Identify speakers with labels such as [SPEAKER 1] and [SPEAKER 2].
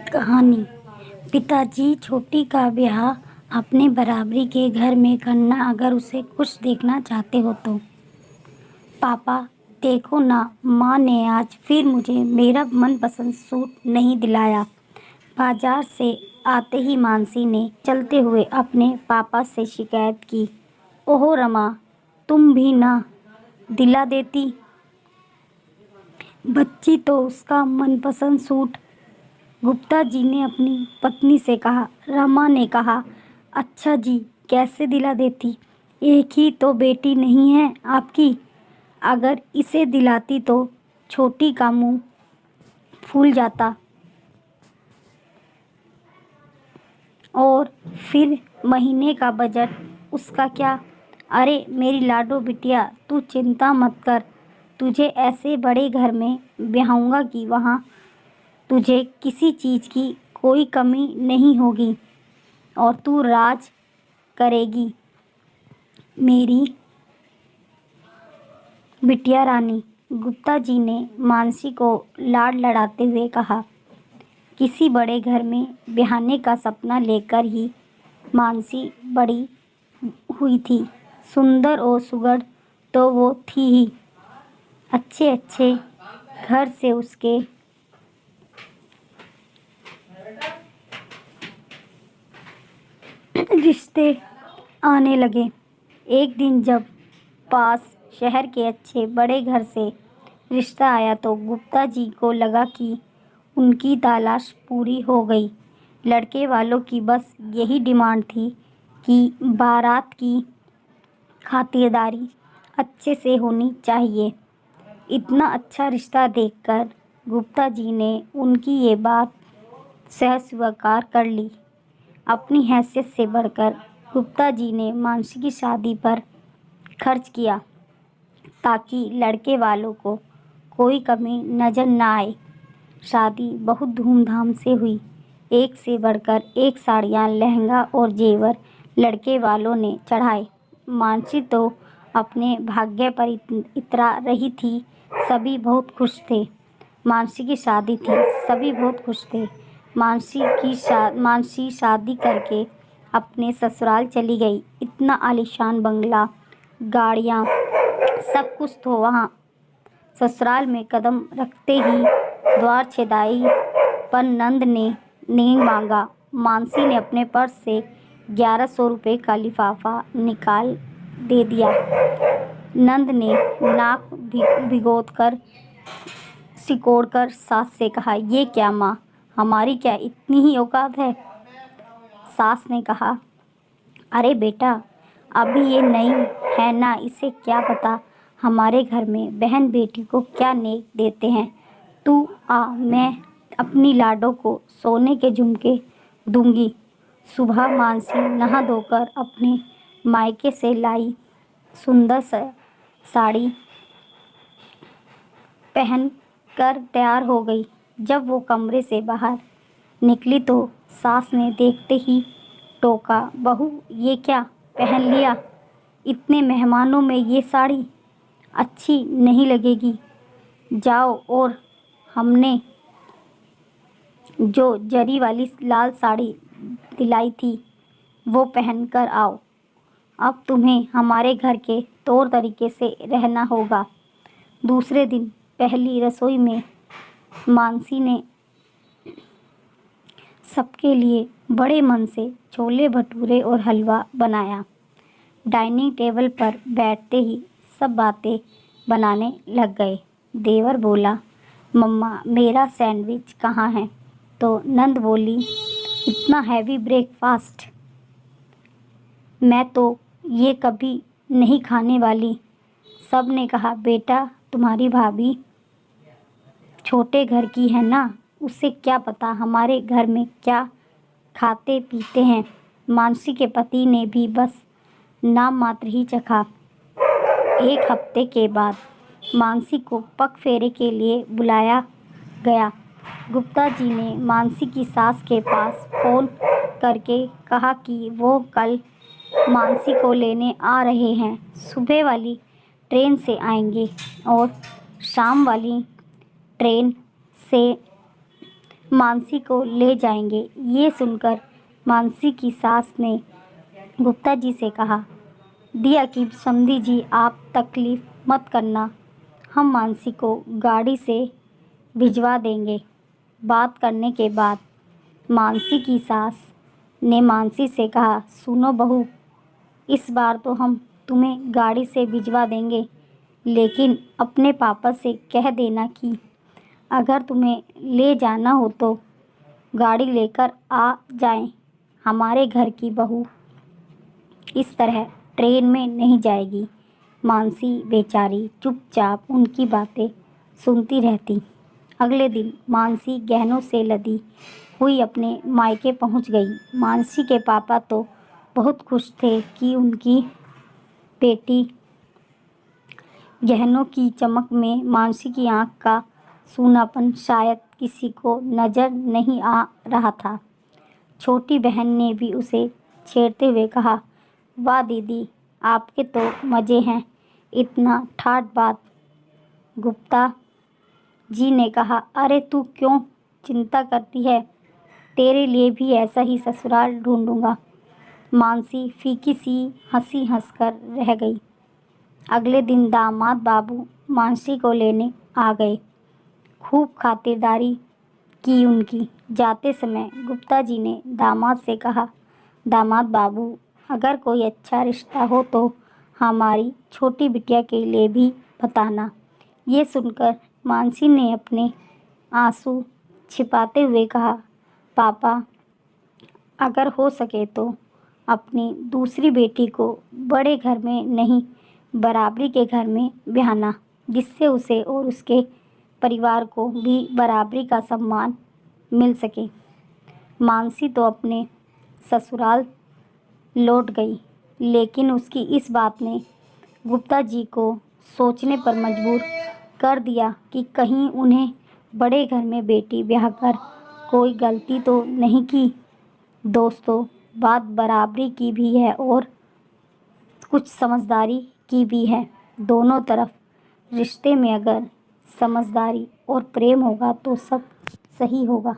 [SPEAKER 1] कहानी। पिताजी छोटी का ब्याह अपने बराबरी के घर में करना अगर उसे खुश देखना चाहते हो तो। पापा देखो ना, माँ ने आज फिर मुझे मेरा मनपसंद सूट नहीं दिलाया। बाजार से आते ही मानसी ने चलते हुए अपने पापा से शिकायत की। ओहो रमा, तुम भी ना दिला देती बच्ची तो उसका मनपसंद सूट। गुप्ता जी ने अपनी पत्नी से कहा। रमा ने कहा, अच्छा जी, कैसे दिला देती, एक ही तो बेटी नहीं है आपकी। अगर इसे दिलाती तो छोटी का मुंह फूल जाता और फिर महीने का बजट उसका क्या। अरे मेरी लाडो बिटिया, तू चिंता मत कर, तुझे ऐसे बड़े घर में ब्याहूंगा कि वहाँ तुझे किसी चीज़ की कोई कमी नहीं होगी और तू राज करेगी मेरी बिटिया रानी। गुप्ता जी ने मानसी को लाड लड़ाते हुए कहा। किसी बड़े घर में ब्याहने का सपना लेकर ही मानसी बड़ी हुई थी। सुंदर और सुघड़ तो वो थी ही, अच्छे अच्छे घर से उसके रिश्ते आने लगे। एक दिन जब पास शहर के अच्छे बड़े घर से रिश्ता आया तो गुप्ता जी को लगा कि उनकी तलाश पूरी हो गई। लड़के वालों की बस यही डिमांड थी कि बारात की खातिरदारी अच्छे से होनी चाहिए। इतना अच्छा रिश्ता देखकर गुप्ता जी ने उनकी ये बात सहज स्वीकार कर ली। अपनी हैसियत से बढ़कर गुप्ता जी ने मानसी की शादी पर खर्च किया ताकि लड़के वालों को कोई कमी नज़र न आए। शादी बहुत धूमधाम से हुई। एक से बढ़कर एक साड़ियाँ, लहंगा और जेवर लड़के वालों ने चढ़ाए। मानसी तो अपने भाग्य पर इतरा रही थी। सभी बहुत खुश थे। मानसी की शादी थी, सभी बहुत खुश थे। मानसी शादी करके अपने ससुराल चली गई। इतना आलीशान बंगला, गाड़ियाँ, सब कुछ तो वहाँ। ससुराल में कदम रखते ही द्वार छेदाई पर नंद ने मांगा। मानसी ने अपने पर्स से 1100 रुपये का लिफाफा निकाल दे दिया। नंद ने नाक भिगोकर सिकोड़कर सास से कहा, ये क्या माँ, हमारी क्या इतनी ही औकात है। सास ने कहा, अरे बेटा, अभी ये नई है ना, इसे क्या पता हमारे घर में बहन बेटी को क्या नेक देते हैं। तू आ, मैं अपनी लाडो को सोने के झुमके दूंगी। सुबह मानसी नहा धोकर अपने मायके से लाई सुंदर साड़ी पहन कर तैयार हो गई। जब वो कमरे से बाहर निकली तो सास ने देखते ही टोका, बहू ये क्या पहन लिया, इतने मेहमानों में ये साड़ी अच्छी नहीं लगेगी। जाओ और हमने जो जरी वाली लाल साड़ी दिलाई थी वो पहन कर आओ। अब तुम्हें हमारे घर के तौर तरीके से रहना होगा। दूसरे दिन पहली रसोई में मानसी ने सबके लिए बड़े मन से छोले भटूरे और हलवा बनाया। डाइनिंग टेबल पर बैठते ही सब बातें बनाने लग गए। देवर बोला, मम्मा मेरा सैंडविच कहाँ है। तो नंद बोली, इतना हैवी ब्रेकफास्ट मैं तो ये कभी नहीं खाने वाली। सब ने कहा, बेटा तुम्हारी भाभी छोटे घर की है ना, उसे क्या पता हमारे घर में क्या खाते पीते हैं। मानसी के पति ने भी बस नाम मात्र ही चखा। एक हफ्ते के बाद मानसी को पग फेरे के लिए बुलाया गया। गुप्ता जी ने मानसी की सास के पास फ़ोन करके कहा कि वो कल मानसी को लेने आ रहे हैं। सुबह वाली ट्रेन से आएंगे और शाम वाली ट्रेन से मानसी को ले जाएंगे। ये सुनकर मानसी की सास ने गुप्ता जी से कहा, दिया कि समधी जी आप तकलीफ़ मत करना, हम मानसी को गाड़ी से भिजवा देंगे। बात करने के बाद मानसी की सास ने मानसी से कहा, सुनो बहू, इस बार तो हम तुम्हें गाड़ी से भिजवा देंगे, लेकिन अपने पापा से कह देना कि अगर तुम्हें ले जाना हो तो गाड़ी लेकर आ जाएं। हमारे घर की बहू इस तरह ट्रेन में नहीं जाएगी। मानसी बेचारी चुपचाप उनकी बातें सुनती रहती। अगले दिन मानसी गहनों से लदी हुई अपने मायके पहुंच गई। मानसी के पापा तो बहुत खुश थे कि उनकी बेटी गहनों की चमक में मानसी की आंख का सूनापन शायद किसी को नज़र नहीं आ रहा था। छोटी बहन ने भी उसे छेड़ते हुए कहा, वाह दीदी, आपके तो मज़े हैं, इतना ठाट बात। गुप्ता जी ने कहा, अरे तू क्यों चिंता करती है, तेरे लिए भी ऐसा ही ससुराल ढूंढूंगा। मानसी फीकी सी हंसी हंसकर रह गई। अगले दिन दामाद बाबू मानसी को लेने आ गए। खूब खातिरदारी की उनकी। जाते समय गुप्ता जी ने दामाद से कहा, दामाद बाबू, अगर कोई अच्छा रिश्ता हो तो हमारी छोटी बिटिया के लिए भी बताना। ये सुनकर मानसी ने अपने आंसू छिपाते हुए कहा, पापा, अगर हो सके तो अपनी दूसरी बेटी को बड़े घर में नहीं, बराबरी के घर में ब्याहना, जिससे उसे और उसके परिवार को भी बराबरी का सम्मान मिल सके। मानसी तो अपने ससुराल लौट गई, लेकिन उसकी इस बात ने गुप्ता जी को सोचने पर मजबूर कर दिया कि कहीं उन्हें बड़े घर में बेटी ब्याह कर कोई गलती तो नहीं की। दोस्तों, बात बराबरी की भी है और कुछ समझदारी की भी है। दोनों तरफ रिश्ते में अगर समझदारी और प्रेम होगा तो सब सही होगा।